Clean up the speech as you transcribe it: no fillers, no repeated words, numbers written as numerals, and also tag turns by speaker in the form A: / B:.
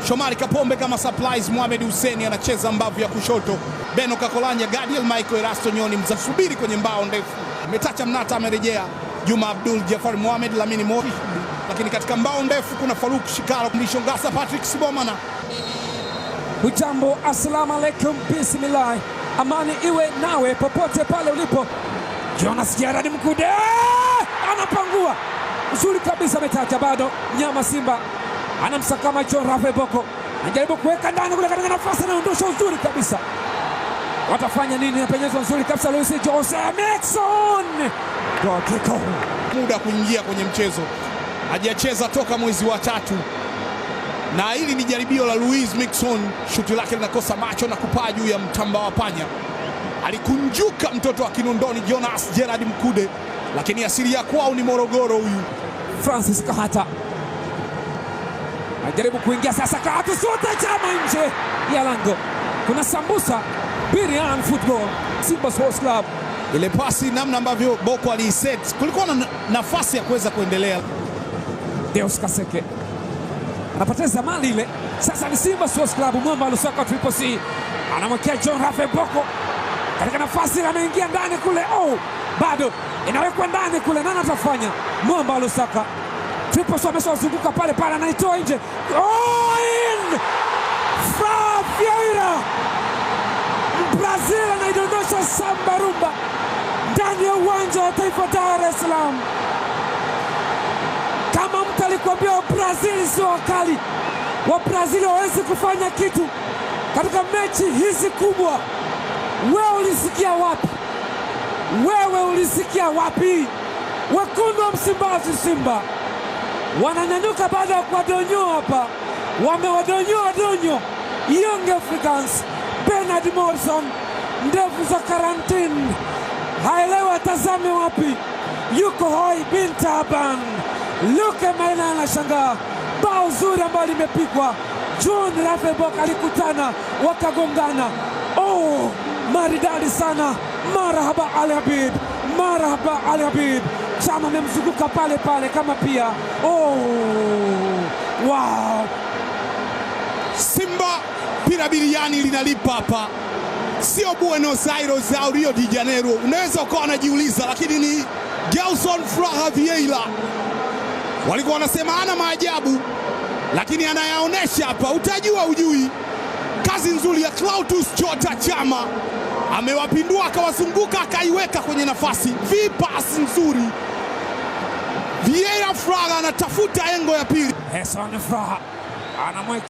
A: Shomari Kapombe kama surprise. Mohamed Hussein anacheza mbavu ya kushoto. Beno Kakolanya, Gadiel Michael, Erasto Nyoni mzasubiri kwenye mbao ndefu. Metacha Mnata amerejea. Juma Abdul, Jafar Mohamed, Lamini Mori. Lakini katika mbao ndefu kuna Faruk Shikaro, Mlishongasa, Patrick Sibomana.
B: Hujambo, assalamu alaikum, bismillah. Amani iwe nawe popote pale ulipo. Jonas Gerard Mkude anapangua uzuri kabisa, Metacha bado mnyama Simba anamsakama John Rafael Boko, anajaribu kuweka ndani kule katika nafasi na ondosha uzuri kabisa. Watafanya nini? Napenyezwa nzuri kabisa Luis Jose Mixon. Doteko
A: muda kuingia kwenye mchezo, hajacheza toka mwezi wa 3, na hili ni jaribio la Luis Mixon. Shuti lake linakosa macho na kupaa juu ya mtamba wa panya. Alikunjuka mtoto wa Kinondoni Jonas Gerard Mkude, lakini asili ya kwao ni Morogoro. Huyu
B: Francis Kahata anajaribu kuingia sasa, Kahata sote chama nje ya lango. Kuna sambusa Birian Football Simba Sports Club.
A: Ile pasi namna ambavyo Boko aliiset, kulikuwa na nafasi ya kuweza kuendelea.
B: Deus Kaseke anapoteza mali ile. Sasa ni Simba Sports Club. Mwamba Lusaka Triple C anamwekea John Rafael Boko katika nafasi, ameingia ndani kule. Bado inawekwa ndani kule, nani atafanya? Mwamba Lusaka Triple C ameshazunguka pale pale, anaitoa nje. In Fra Vieira, Brazil anaidondosha samba rumba ndani ya uwanja wa Taifa Dar es Salaam. Kama mtu alikwambia wa Brazil sio wakali, wa Brazil hawezi kufanya kitu katika mechi hizi kubwa, wewe ulisikia wapi? Wewe ulisikia wapi? Wekundu wa Msimbazi Simba wananyanyuka baada ya kuwadonyoa hapa, wamewadonyoa Young Africans. Bernard Morrison ndevu za karantini, haelewa atazame wapi. Yuko hoi bin Taban, Luke Maina anashangaa. Bao zuri ambalo limepigwa, John Rafael Boko alikutana wakagongana. Maridadi sana. Marhaba Ali Habib, marhaba Ali Habib. Chama amemzunguka pale pale kama pia. Wow.
A: Simba pira biriani linalipa hapa, sio Buenos Aires au Rio de Janeiro. Unaweza ukawa unajiuliza, lakini ni Gelson Fra Vieira. Walikuwa wanasema ana maajabu, lakini anayaonesha hapa, utajua ujui. Kazi nzuri ya Clatous Chota Chama, amewapindua akawazunguka akaiweka kwenye nafasi. Vipasi nzuri, Vieira Fraga anatafuta engo ya pili.
B: Gerson Fraga anamweka